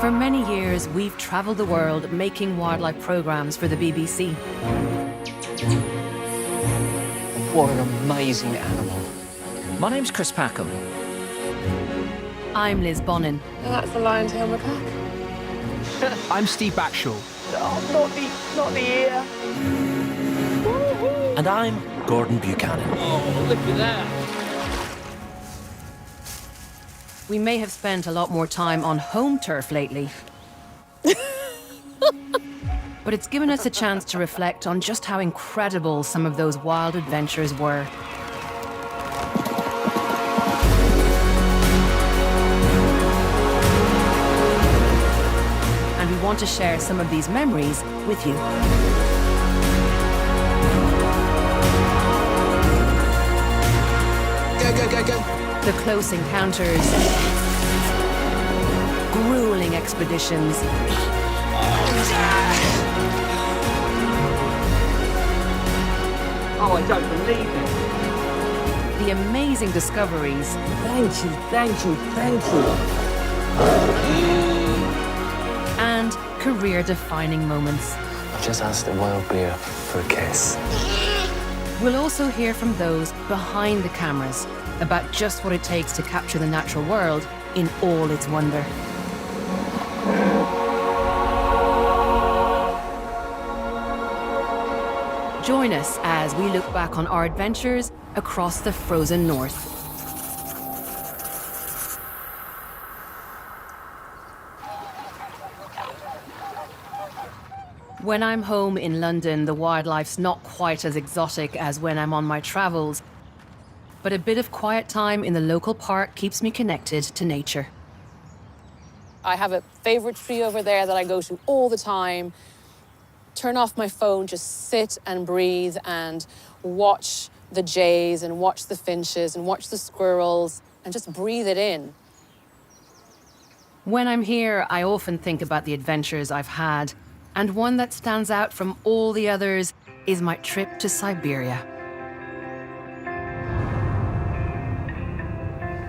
For many years, we've traveled the world making wildlife programs for the BBC. What an amazing animal. My name's Chris Packham. I'm Liz Bonin. And that's the lion-tailed macaque. I'm Steve Backshaw. Oh, not the ear. And I'm Gordon Buchanan. Oh, look at that. We may have spent a lot more time on home turf lately. But it's given us a chance to reflect on just how incredible some of those wild adventures were. And we want to share some of these memories with you. Go. The close encounters, grueling expeditions, Oh, I don't believe it. the amazing discoveries, Thank you. and career-defining moments. I've just asked the wild bear for a kiss. We'll also hear from those behind the cameras about just what it takes to capture the natural world in all its wonder. Join us as we look back on our adventures across the frozen north. When I'm home in London, the wildlife's not quite as exotic as when I'm on my travels, but a bit of quiet time in the local park keeps me connected to nature. I have a favorite tree over there that I go to all the time. Turn off my phone, just sit and breathe and watch the jays and watch the finches and watch the squirrels and just breathe it in. When I'm here, I often think about the adventures I've had, and one that stands out from all the others is my trip to Siberia.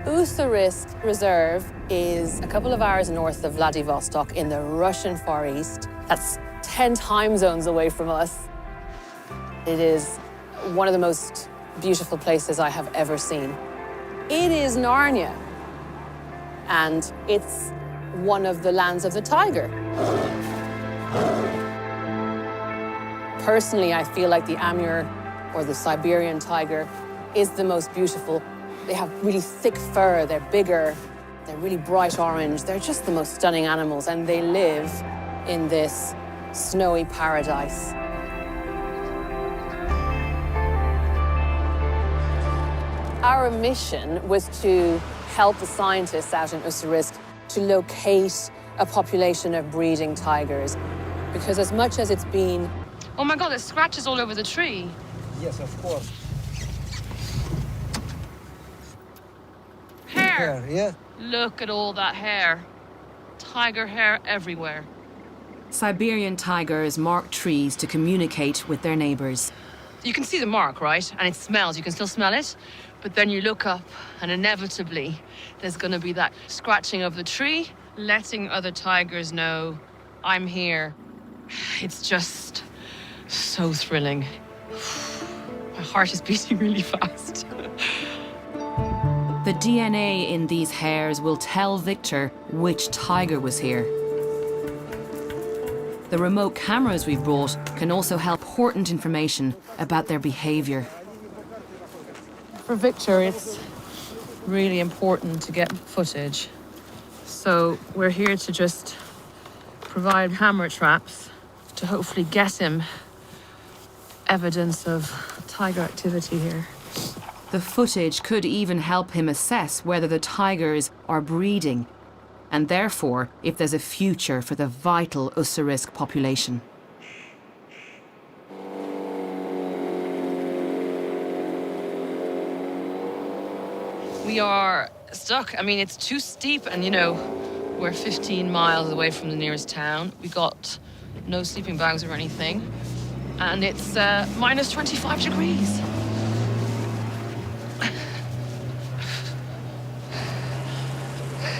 Ussurisk Reserve is a couple of hours north of Vladivostok in the Russian Far East. That's 10 time zones away from us. It is one of the most beautiful places I have ever seen. It is Narnia, and it's one of the lands of the tiger. Personally, I feel like the Amur, or the Siberian tiger, is the most beautiful. They have really thick fur, they're bigger, they're really bright orange. They're just the most stunning animals, and they live in this snowy paradise. Our mission was to help the scientists out in Ussurisk to locate a population of breeding tigers. Because as much as it's been... Oh my God, there's scratches all over the tree. Yes, of course. Hair. Yeah. Look at all that hair. Tiger hair everywhere. Siberian tigers mark trees to communicate with their neighbors. You can see the mark, right? And it smells. You can still smell it. But then you look up, and inevitably, there's going to be that scratching of the tree, letting other tigers know, I'm here. It's just so thrilling. My heart is beating really fast. The DNA in these hairs will tell Victor which tiger was here. The remote cameras we've brought can also help important information about their behavior. For Victor, it's really important to get footage. So we're here to just provide hammer traps to hopefully get him evidence of tiger activity here. The footage could even help him assess whether the tigers are breeding, and therefore if there's a future for the vital Ussurisk population. We are stuck. I mean, it's too steep, and you know, we're 15 miles away from the nearest town. We got no sleeping bags or anything, and it's minus 25 degrees.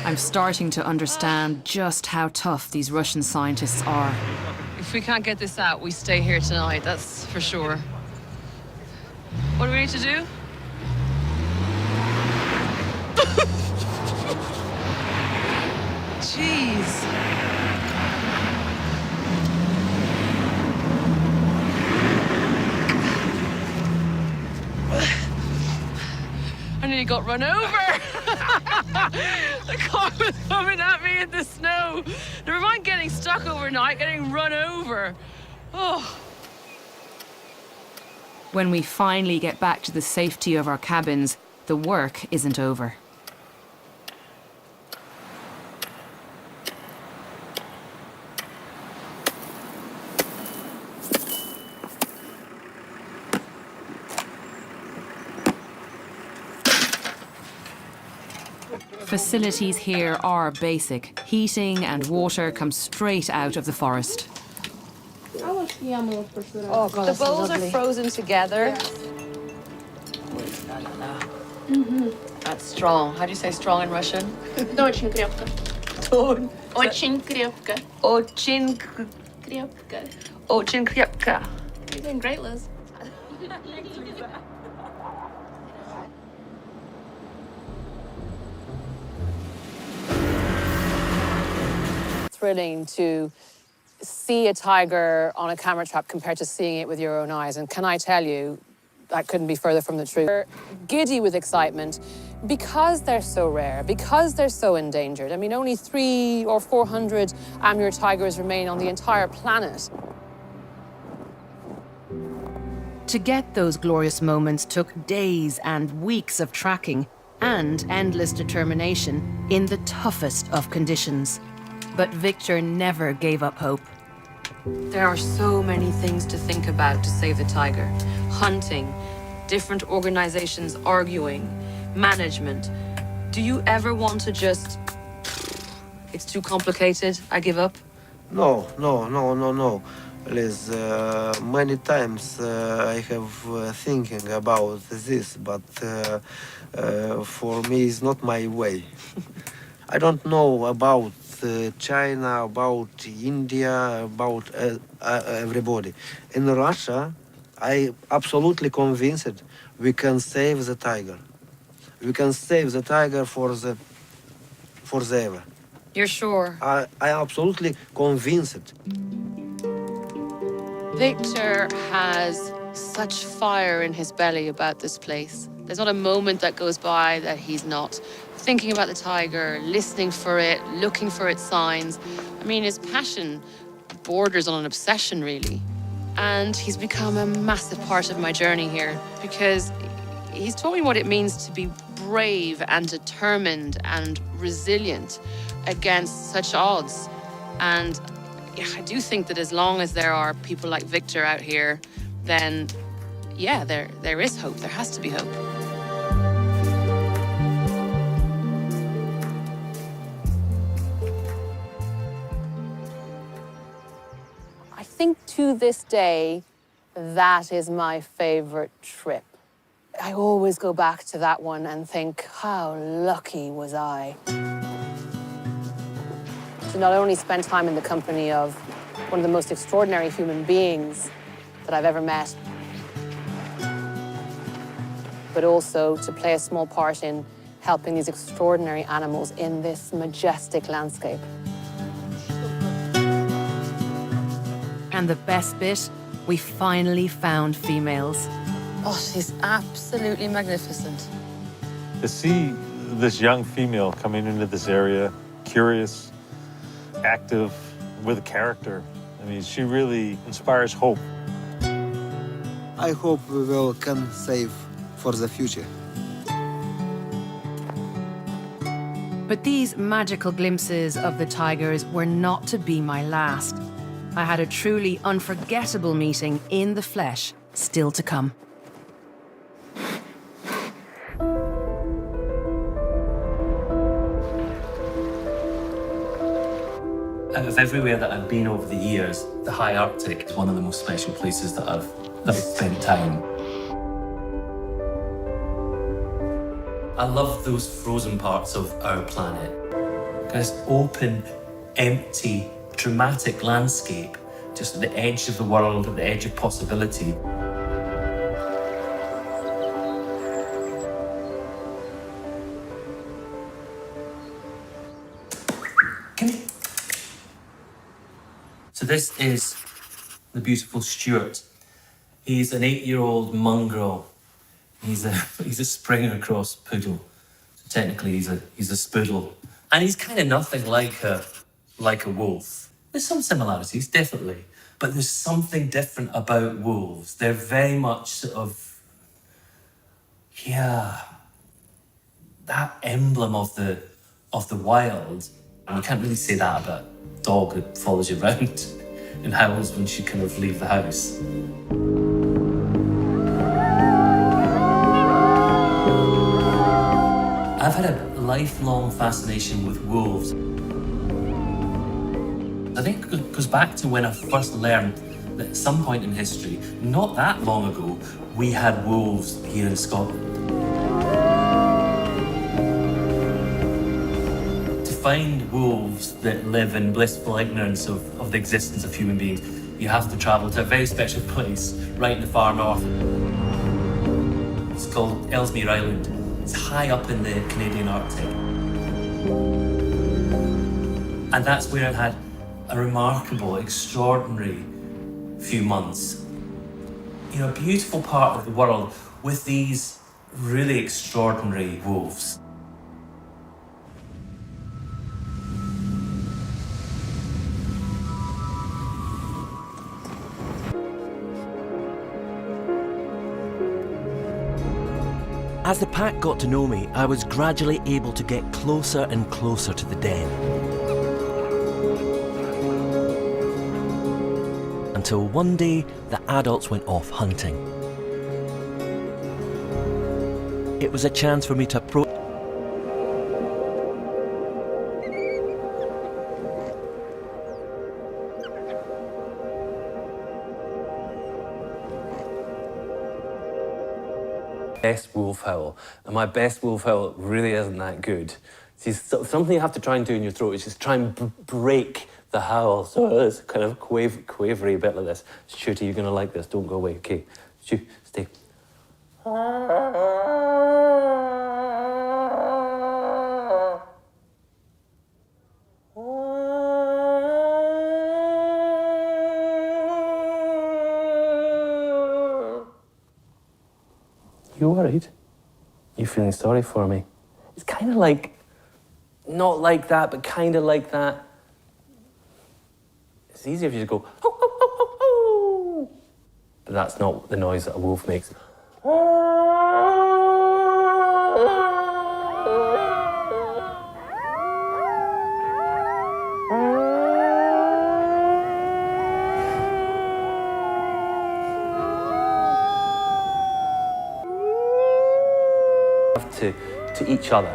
I'm starting to understand just how tough these Russian scientists are. If we can't get this out, we stay here tonight, that's for sure. What do we need to do? Jeez. I nearly got run over. The car was coming at me in the snow. Never mind getting stuck overnight, getting run over. Oh. When we finally get back to the safety of our cabins, the work isn't over. Facilities here are basic. Heating and water come straight out of the forest. Oh, God, the bowls are frozen together. That's strong. How do you say strong in Russian? Очень крепко. Очень крепко. Очень Крепко. Очень крепко. You're doing great, Liz. Thrilling to see a tiger on a camera trap compared to seeing it with your own eyes. And can I tell you, that couldn't be further from the truth. We're giddy with excitement because they're so rare, because they're so endangered. I mean, only 300 or 400 Amur tigers remain on the entire planet. To get those glorious moments took days and weeks of tracking and endless determination in the toughest of conditions. But Victor never gave up hope. There are so many things to think about to save the tiger. Hunting, different organizations arguing, management. Do you ever want to just... It's too complicated, I give up? No. Liz, many times I have thinking about this, but for me it's not my way. I don't know about China, about India, about everybody. In Russia, I absolutely convinced we can save the tiger. We can save the tiger for ever. You're sure? I absolutely convinced. Victor has such fire in his belly about this place. There's not a moment that goes by that he's not thinking about the tiger, listening for it, looking for its signs. I mean, his passion borders on an obsession, really. And he's become a massive part of my journey here because he's taught me what it means to be brave and determined and resilient against such odds. And yeah, I do think that as long as there are people like Victor out here, then yeah, there is hope. There has to be hope. I think to this day, that is my favorite trip. I always go back to that one and think, how lucky was I? To not only spend time in the company of one of the most extraordinary human beings that I've ever met, but also to play a small part in helping these extraordinary animals in this majestic landscape. And the best bit, we finally found females. Oh, she's absolutely magnificent. To see this young female coming into this area, curious, active, with a character, I mean, she really inspires hope. I hope we will can save for the future. But these magical glimpses of the tigers were not to be my last. I had a truly unforgettable meeting in the flesh still to come. Out of everywhere that I've been over the years, the High Arctic is one of the most special places that I've spent time. I love those frozen parts of our planet. This open, empty, dramatic landscape, just at the edge of the world, at the edge of possibility. Come here. So this is the beautiful Stuart. He's an 8-year-old mongrel. He's a Springer Cross poodle. So technically, he's a spoodle, and he's kind of nothing like a wolf. There's some similarities, definitely, but there's something different about wolves. They're very much sort of, yeah, that emblem of the wild. And you can't really say that about a dog that follows you around and howls when you kind of leave the house. I've had a lifelong fascination with wolves. I think it goes back to when I first learned that at some point in history, not that long ago, we had wolves here in Scotland. To find wolves that live in blissful ignorance of the existence of human beings, you have to travel to a very special place right in the far north. It's called Ellesmere Island. It's high up in the Canadian Arctic. And that's where I had a remarkable, extraordinary few months. You know, a beautiful part of the world with these really extraordinary wolves. As the pack got to know me, I was gradually able to get closer and closer to the den. Until one day, the adults went off hunting. It was a chance for me to approach. Best wolf howl, and my best wolf howl really isn't that good. See, something you have to try and do in your throat is just try and break the howl. So it's kind of quavery bit like this. Shooty, you're gonna like this. Don't go away. Okay, Shoot, stay. You worried? You feeling sorry for me? It's kind of like, not like that, but kind of like that. It's easier if you just go, ho, ho, ho, ho, ho. But that's not the noise that a wolf makes. To each other.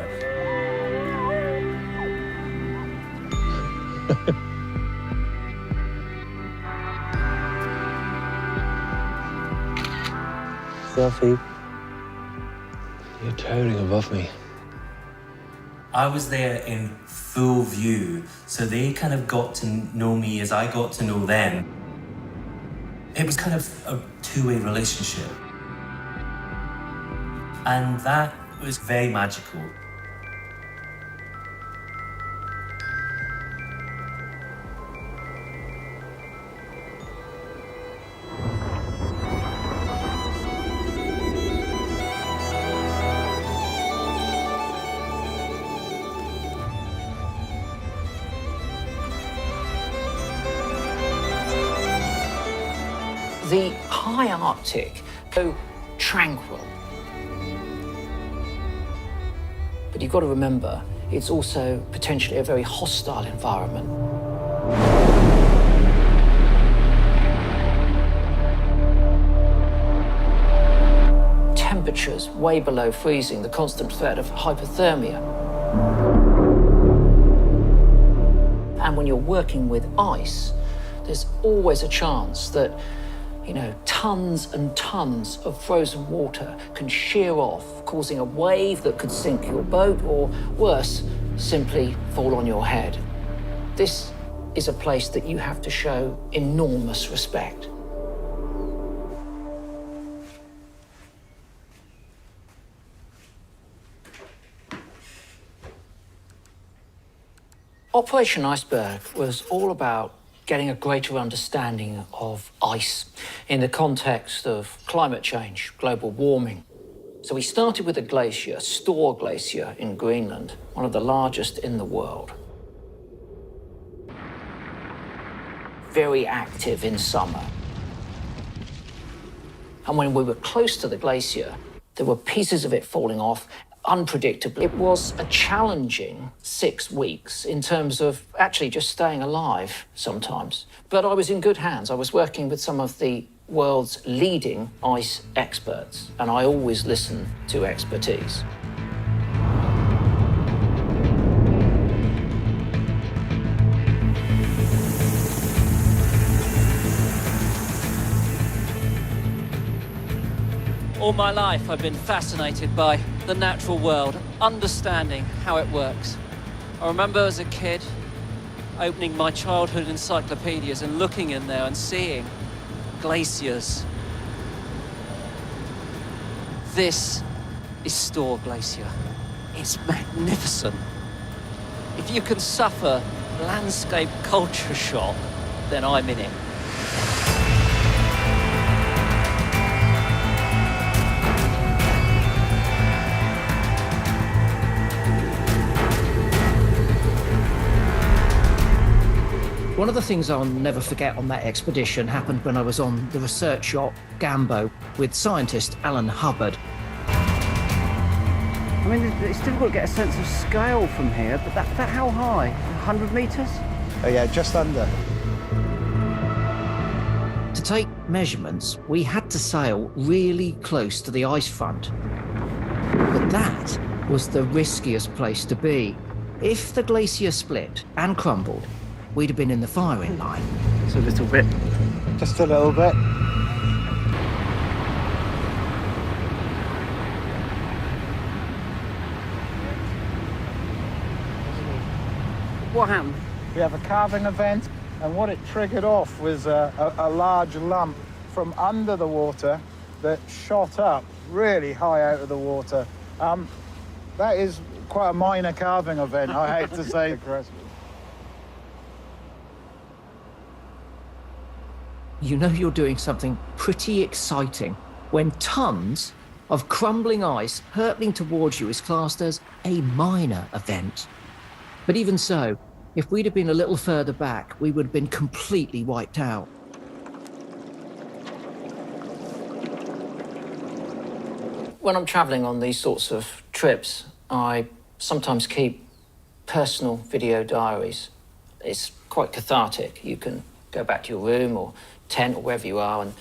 Selfie. You're towering above me. I was there in full view, so they kind of got to know me as I got to know them. It was kind of a two-way relationship. And that was very magical. The high Arctic, so tranquil. But you've got to remember, it's also potentially a very hostile environment. Temperatures way below freezing, the constant threat of hypothermia. And when you're working with ice, there's always a chance that, you know, tons and tons of frozen water can shear off, causing a wave that could sink your boat, or worse, simply fall on your head. This is a place that you have to show enormous respect. Operation Iceberg was all about getting a greater understanding of ice in the context of climate change, global warming. So we started with a glacier, Stor Glacier in Greenland, one of the largest in the world. Very active in summer. And when we were close to the glacier, there were pieces of it falling off unpredictably. It was a challenging 6 weeks in terms of actually just staying alive sometimes. But I was in good hands. I was working with some of the world's leading ice experts, and I always listen to expertise. All my life, I've been fascinated by the natural world, understanding how it works. I remember as a kid opening my childhood encyclopedias and looking in there and seeing glaciers. This is Stor Glacier. It's magnificent. If you can suffer landscape culture shock, then I'm in it. One of the things I'll never forget on that expedition happened when I was on the research yacht Gambo with scientist Alan Hubbard. I mean, it's difficult to get a sense of scale from here, but that how high? 100 metres? Oh yeah, just under. To take measurements, we had to sail really close to the ice front. But that was the riskiest place to be. If the glacier split and crumbled, we'd have been in the firing line. It's a little bit. Just a little bit. What happened? We have a calving event, and what it triggered off was a large lump from under the water that shot up really high out of the water. That is quite a minor calving event, I hate to say, Chris. You know you're doing something pretty exciting when tons of crumbling ice hurtling towards you is classed as a minor event. But even so, if we'd have been a little further back, we would have been completely wiped out. When I'm traveling on these sorts of trips, I sometimes keep personal video diaries. It's quite cathartic. You can go back to your room or tent or wherever you are and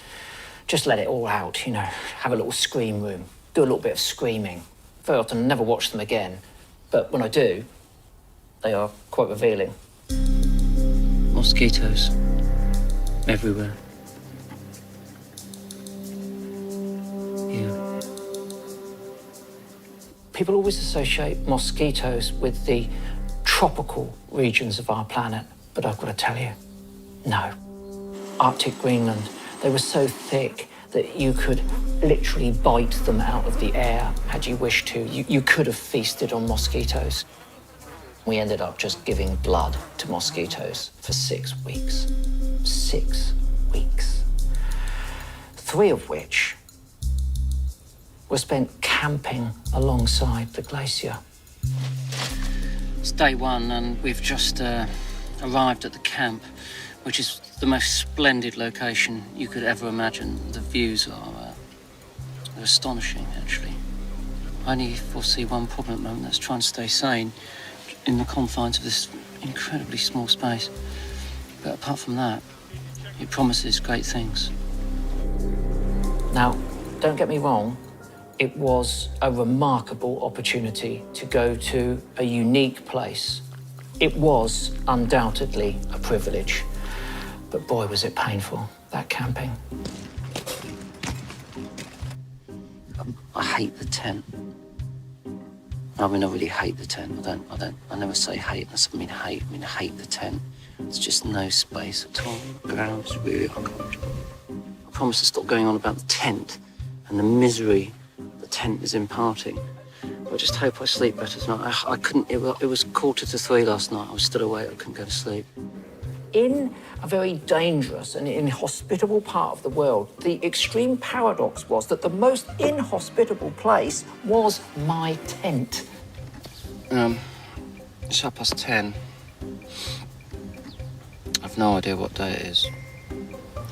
just let it all out, you know, have a little scream room, do a little bit of screaming. Very often I never watch them again, but when I do, they are quite revealing. Mosquitoes everywhere. Yeah. People always associate mosquitoes with the tropical regions of our planet, but I've got to tell you, no. Arctic Greenland, they were so thick that you could literally bite them out of the air had you wished to. You could have feasted on mosquitoes. We ended up just giving blood to mosquitoes for 6 weeks. 6 weeks. 3 of which were spent camping alongside the glacier. It's day one and we've just arrived at the camp, which is the most splendid location you could ever imagine. The views are they're astonishing, actually. I only foresee one problem at the moment, that's trying to stay sane in the confines of this incredibly small space. But apart from that, it promises great things. Now, don't get me wrong, it was a remarkable opportunity to go to a unique place. It was undoubtedly a privilege. But boy, was it painful, that camping. I hate the tent. I mean, I really hate the tent. I never say hate. I mean hate. I mean, I hate the tent. There's just no space at all. The ground's really uncomfortable. I promise to stop going on about the tent and the misery the tent is imparting. I just hope I sleep better tonight. I couldn't, it was 2:45 last night. I was still awake, I couldn't go to sleep. In a very dangerous and inhospitable part of the world, the extreme paradox was that the most inhospitable place was my tent. It's 10:30. I've no idea what day it is.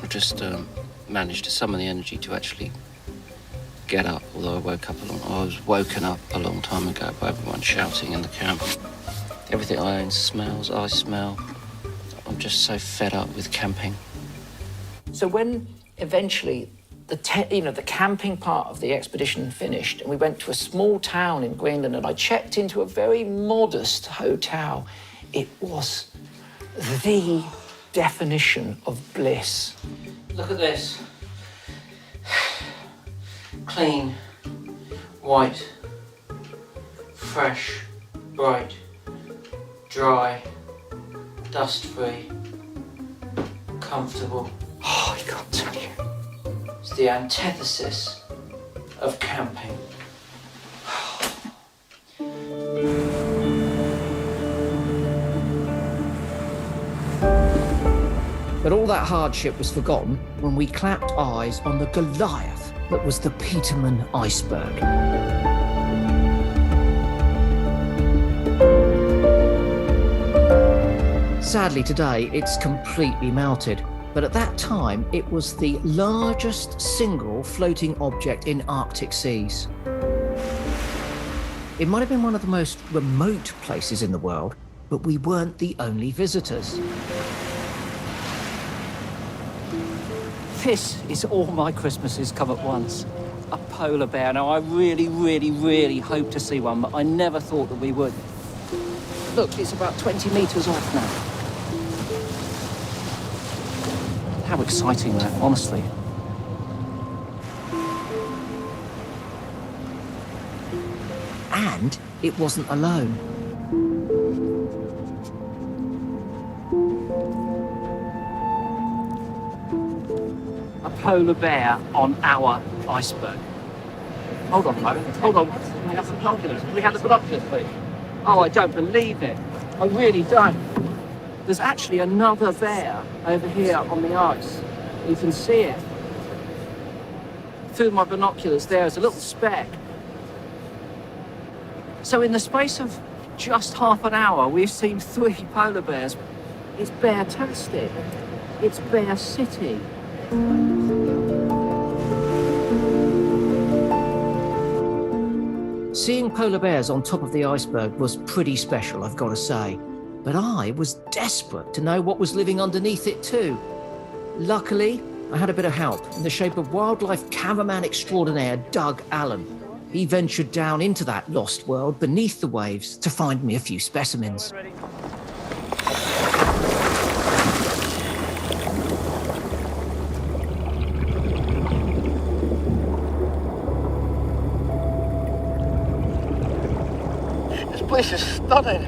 I just managed to summon the energy to actually get up, although I was woken up a long time ago by everyone shouting in the camp. Everything I own smells, I smell. I'm just so fed up with camping. So when eventually the camping part of the expedition finished and we went to a small town in Greenland and I checked into a very modest hotel, it was the definition of bliss. Look at this. Clean, white, fresh, bright, dry, dust-free, comfortable. Oh, I can't tell you. It's the antithesis of camping. But all that hardship was forgotten when we clapped eyes on the Goliath that was the Petermann iceberg. Sadly today, it's completely melted, but at that time, it was the largest single floating object in Arctic seas. It might have been one of the most remote places in the world, but we weren't the only visitors. This is all my Christmases come at once. A polar bear. Now, I really, really, really hope to see one, but I never thought that we would. Look, it's about 20 metres off now. How exciting that, honestly. And it wasn't alone. A polar bear on our iceberg. Hold on a moment, hold on. We have some binoculars. We have the binoculars, please. Oh, I don't believe it. I really don't. There's actually another bear over here on the ice. You can see it. Through my binoculars, there's a little speck. So in the space of just half an hour, we've seen 3 polar bears. It's bear-tastic. It's Bear City. Seeing polar bears on top of the iceberg was pretty special, I've got to say. But I was desperate to know what was living underneath it too. Luckily, I had a bit of help in the shape of wildlife cameraman extraordinaire Doug Allen. He ventured down into that lost world beneath the waves to find me a few specimens. This place is stunning.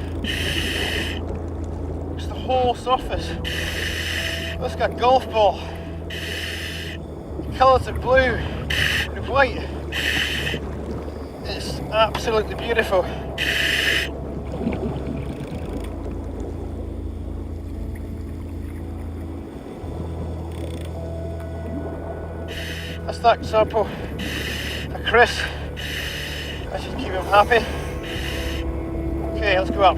It's the whole surface. Look at a golf ball. Colours are blue and white. It's absolutely beautiful. That's that example for Chris. I should keep him happy. Okay, let's go up.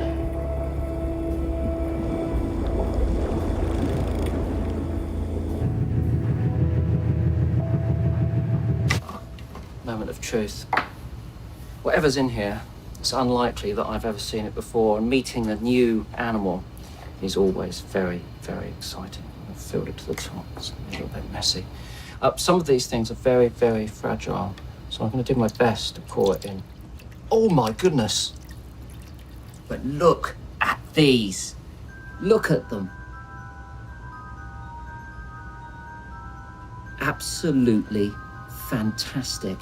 Moment of truth. Whatever's in here, it's unlikely that I've ever seen it before, and meeting a new animal is always very, very exciting. I've filled it to the top. It's a little bit messy. Some of these things are very, very fragile, so I'm going to do my best to pour it in. Oh my goodness! But look at these. Look at them. Absolutely fantastic.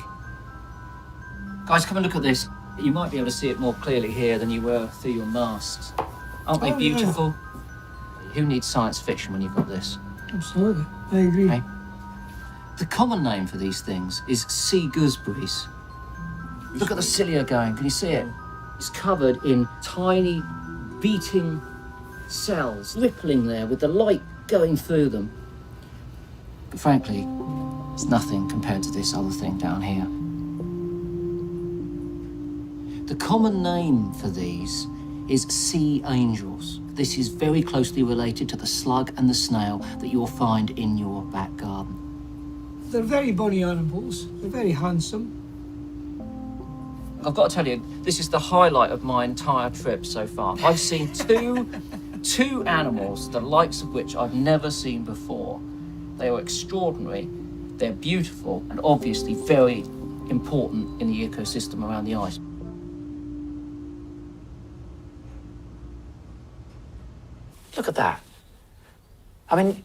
Guys, come and look at this. You might be able to see it more clearly here than you were through your masks. Aren't they beautiful? Who needs science fiction when you've got this? Absolutely, I agree. Okay. The common name for these things is sea gooseberries. Look at the cilia going, can you see it? It's covered in tiny, beating cells, rippling there with the light going through them. But frankly, it's nothing compared to this other thing down here. The common name for these is sea angels. This is very closely related to the slug and the snail that you'll find in your back garden. They're very bonny animals. They're very handsome. I've got to tell you, this is the highlight of my entire trip so far. I've seen two animals, the likes of which I've never seen before. They are extraordinary, they're beautiful, and obviously very important in the ecosystem around the ice. Look at that. I mean,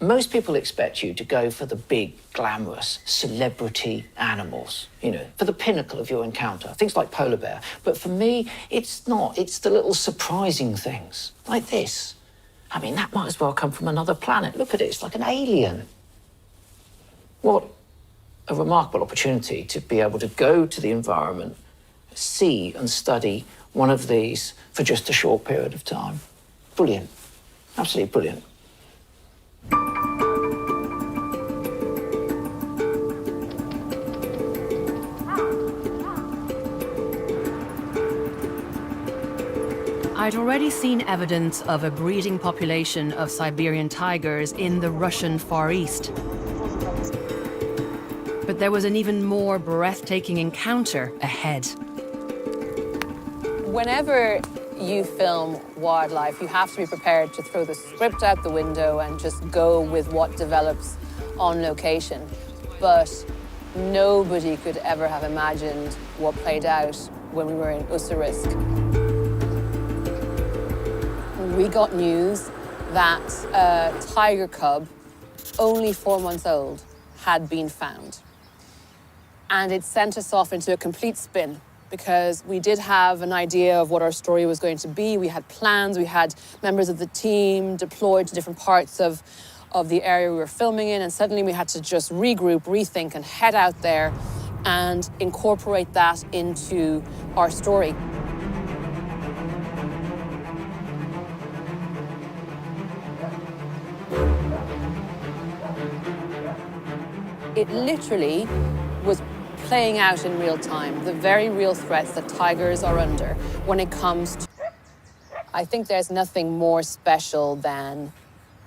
most people expect you to go for the big, glamorous, celebrity animals, you know, for the pinnacle of your encounter, things like polar bear. But for me, it's not. It's the little surprising things, like this. I mean, that might as well come from another planet. Look at it, it's like an alien. What a remarkable opportunity to be able to go to the environment, see and study one of these for just a short period of time. Brilliant, absolutely brilliant. I'd already seen evidence of a breeding population of Siberian tigers in the Russian Far East. But there was an even more breathtaking encounter ahead. Whenever you film wildlife, you have to be prepared to throw the script out the window and just go with what develops on location. But nobody could ever have imagined what played out when we were in Usurisk. We got news that a tiger cub, only 4 months old, had been found. And it sent us off into a complete spin, because we did have an idea of what our story was going to be. We had plans, we had members of the team deployed to different parts of the area we were filming in, and suddenly we had to just regroup, rethink, and head out there and incorporate that into our story. It literally was playing out in real time, the very real threats that tigers are under when it comes to... I think there's nothing more special than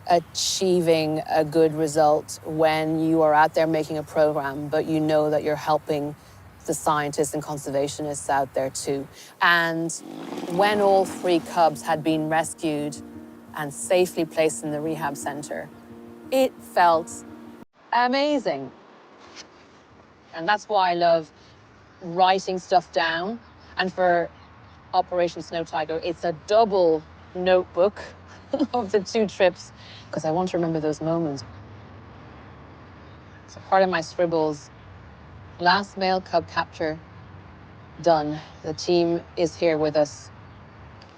achieving a good result when you are out there making a program, but you know that you're helping the scientists and conservationists out there too. And when all 3 cubs had been rescued and safely placed in the rehab center, it felt amazing. And that's why I love writing stuff down. And for Operation Snow Tiger, it's a double notebook of the 2 trips, because I want to remember those moments. So part of my scribbles, last male cub capture done. The team is here with us.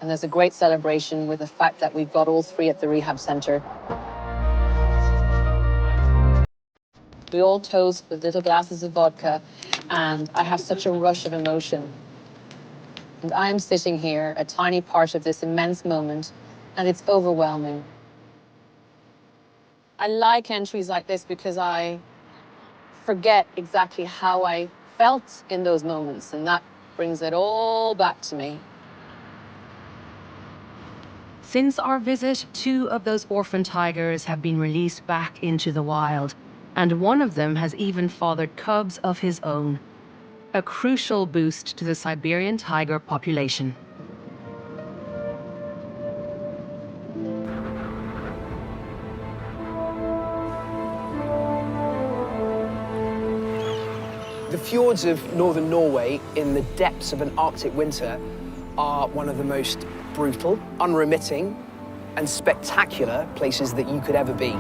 And there's a great celebration with the fact that we've got all 3 at the rehab center. We all toast with little glasses of vodka, and I have such a rush of emotion. And I am sitting here, a tiny part of this immense moment, and it's overwhelming. I like entries like this because I forget exactly how I felt in those moments, and that brings it all back to me. Since our visit, 2 of those orphan tigers have been released back into the wild, and one of them has even fathered cubs of his own. A crucial boost to the Siberian tiger population. The fjords of northern Norway in the depths of an Arctic winter are one of the most brutal, unremitting, and spectacular places that you could ever be.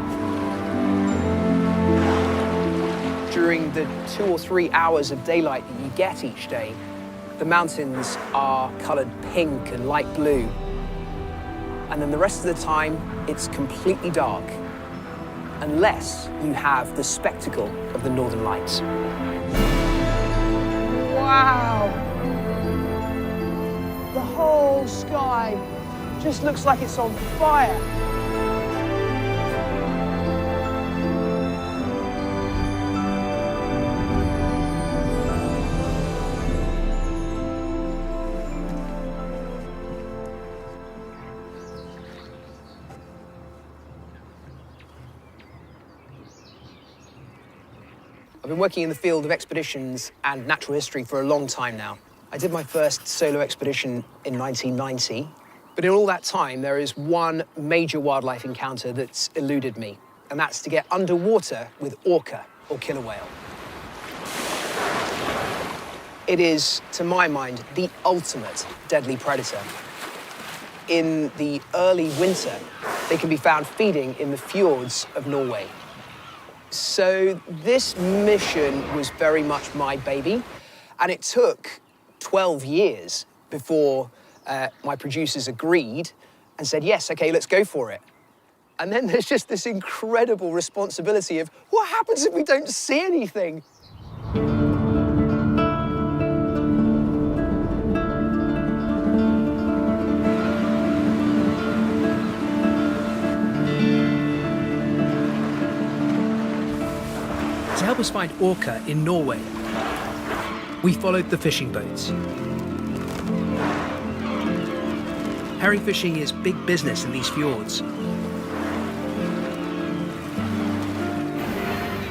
During the 2 or 3 hours of daylight that you get each day, the mountains are coloured pink and light blue. And then the rest of the time, it's completely dark, unless you have the spectacle of the Northern Lights. Wow! The whole sky just looks like it's on fire. I've been working in the field of expeditions and natural history for a long time now. I did my first solo expedition in 1990, but in all that time, there is one major wildlife encounter that's eluded me, and that's to get underwater with orca, or killer whale. It is, to my mind, the ultimate deadly predator. In the early winter, they can be found feeding in the fjords of Norway. So this mission was very much my baby, and it took 12 years before my producers agreed and said, yes, okay, let's go for it. And then there's just this incredible responsibility of, what happens if we don't see anything? To help us find orca in Norway, we followed the fishing boats. Herring fishing is big business in these fjords.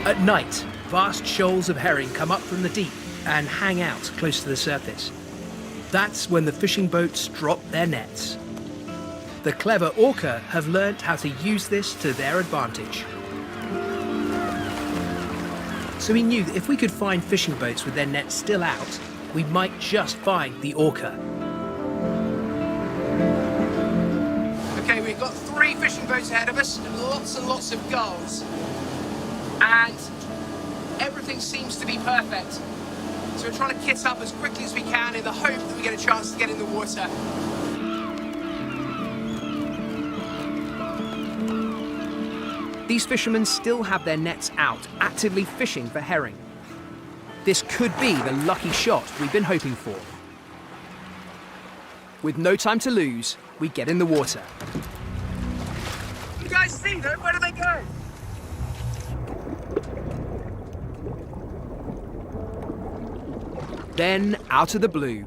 At night, vast shoals of herring come up from the deep and hang out close to the surface. That's when the fishing boats drop their nets. The clever orca have learnt how to use this to their advantage. So we knew that if we could find fishing boats with their nets still out, we might just find the orca. Okay, we've got 3 fishing boats ahead of us and lots of gulls. And everything seems to be perfect. So we're trying to kit up as quickly as we can in the hope that we get a chance to get in the water. These fishermen still have their nets out, actively fishing for herring. This could be the lucky shot we've been hoping for. With no time to lose, we get in the water. You guys see them? Where do they go? Then, out of the blue,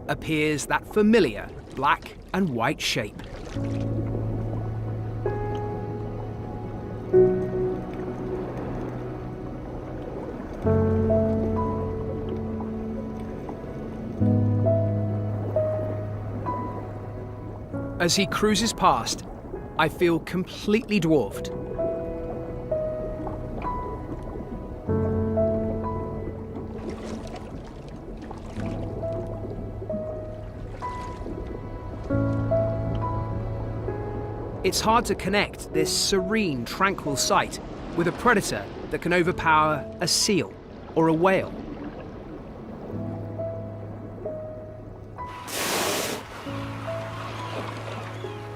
appears that familiar black and white shape. As he cruises past, I feel completely dwarfed. It's hard to connect this serene, tranquil sight with a predator that can overpower a seal or a whale.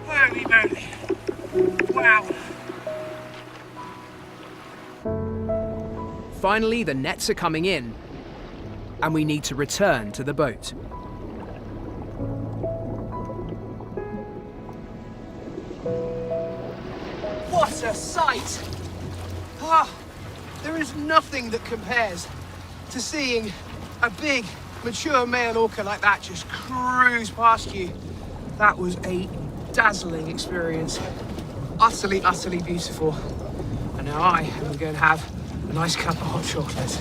Holy moly. Wow. Finally, the nets are coming in, and we need to return to the boat. What a sight! Ah, there is nothing that compares to seeing a big, mature male orca like that just cruise past you. That was a dazzling experience. Utterly, utterly beautiful. And now I am going to have a nice cup of hot chocolate.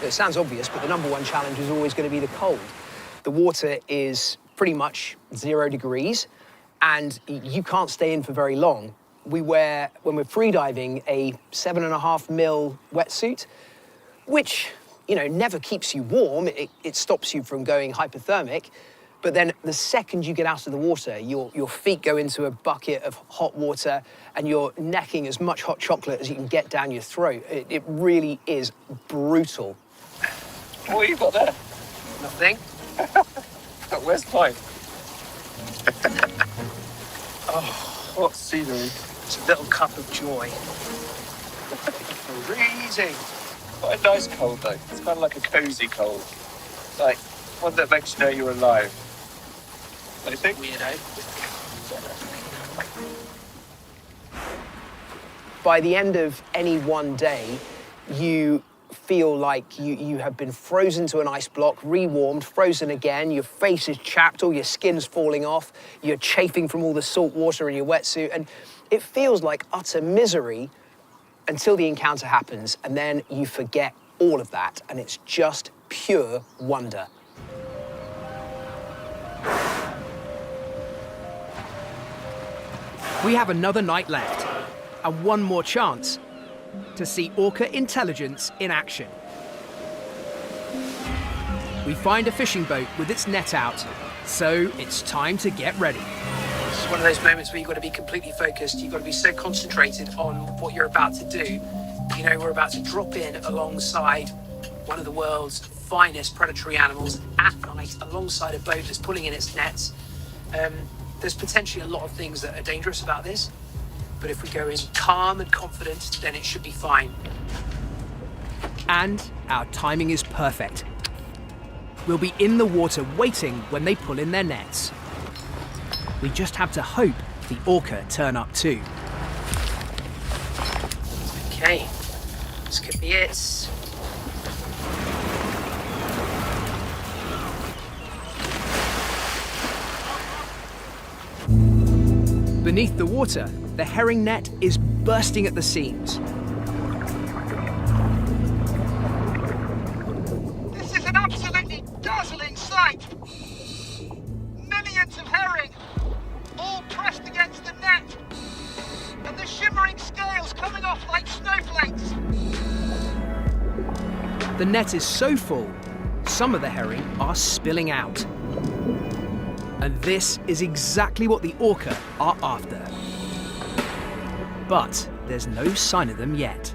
It sounds obvious, but the #1 challenge is always going to be the cold. The water is pretty much 0 degrees, and you can't stay in for very long. We wear, when we're freediving, a 7.5 mil wetsuit, which, you know, never keeps you warm. It stops you from going hypothermic, But then the second you get out of the water, your feet go into a bucket of hot water and you're necking as much hot chocolate as you can get down your throat. It really is brutal. What have you got there? Nothing. Where's mine? Oh, what scenery. It's a little cup of joy. Freezing. Quite a nice cold, though. It's kind of like a cozy cold. Like, one that makes you know you're alive. What do you think? Weirdo. By the end of any one day, you feel like you have been frozen to an ice block, rewarmed, frozen again, your face is chapped, all your skin's falling off, you're chafing from all the salt water in your wetsuit, and it feels like utter misery until the encounter happens, and then you forget all of that, and it's just pure wonder. We have another night left, and one more chance to see orca intelligence in action. We find a fishing boat with its net out, so it's time to get ready. This is one of those moments where you've got to be completely focused. You've got to be so concentrated on what you're about to do. You know, we're about to drop in alongside one of the world's finest predatory animals at night, alongside a boat that's pulling in its nets. There's potentially a lot of things that are dangerous about this, but if we go in calm and confident, then it should be fine. And our timing is perfect. We'll be in the water waiting when they pull in their nets. We just have to hope the orca turn up too. Okay, this could be it. Beneath the water, the herring net is bursting at the seams. This is an absolutely dazzling sight. Millions of herring, all pressed against the net, and the shimmering scales coming off like snowflakes. The net is so full, some of the herring are spilling out. And this is exactly what the orca are after. But there's no sign of them yet.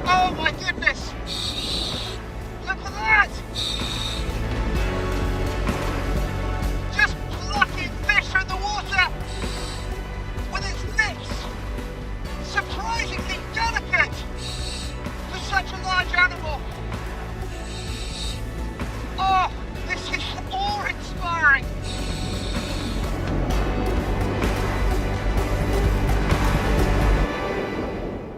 Oh my goodness! Look at that! Just plucking fish from the water with its lips. Surprisingly delicate for such a large animal. Oh, this is awe-inspiring.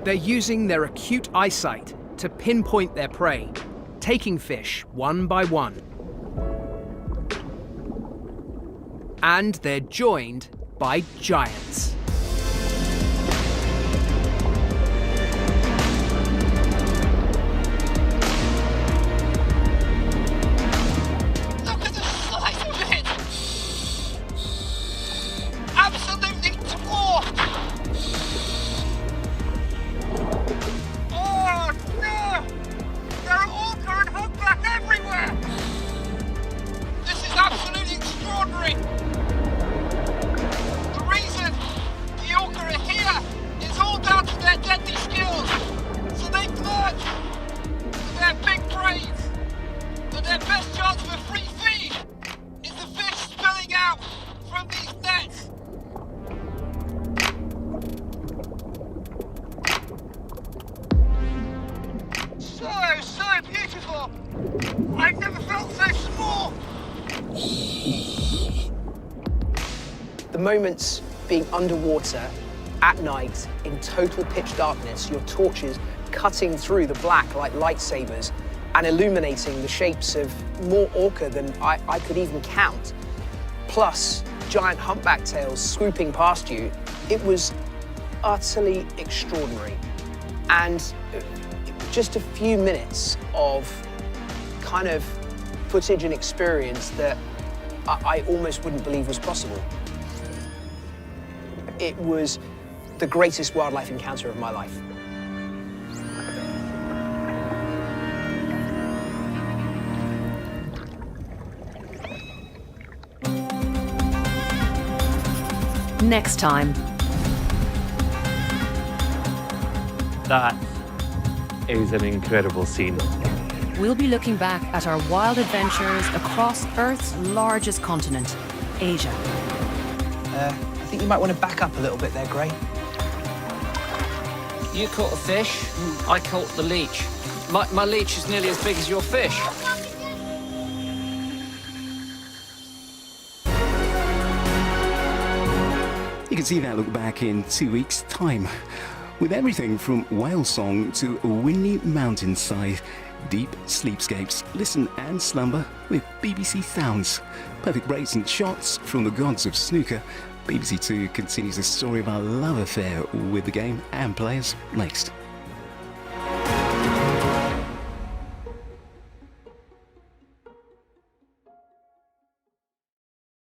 They're using their acute eyesight to pinpoint their prey, taking fish one by one. And they're joined by giants. Look at the size of it! Absolutely dwarfed! Oh no! There are orca and humpback everywhere! This is absolutely extraordinary! The reason the orca are here is all down to their deadly skills. So they merge with their big brains. But their best chance of a free feed is the fish spilling out from these nets. So beautiful. I've never felt so small. The moments being underwater at night in total pitch darkness, your torches cutting through the black like lightsabers and illuminating the shapes of more orca than I could even count, plus giant humpback tails swooping past you. It was utterly extraordinary. And just a few minutes of kind of footage and experience that I almost wouldn't believe was possible. It was the greatest wildlife encounter of my life. Next time. That is an incredible scene. We'll be looking back at our wild adventures across Earth's largest continent, Asia. I think you might want to back up a little bit there, Gray. You caught a fish, I caught the leech. My leech is nearly as big as your fish. You can see that look back in 2 weeks' time, with everything from whale song to a windy mountainside, deep sleepscapes. Listen and slumber with BBC Sounds. Perfect breaks and shots from the gods of snooker. BBC Two continues the story of our love affair with the game and players next.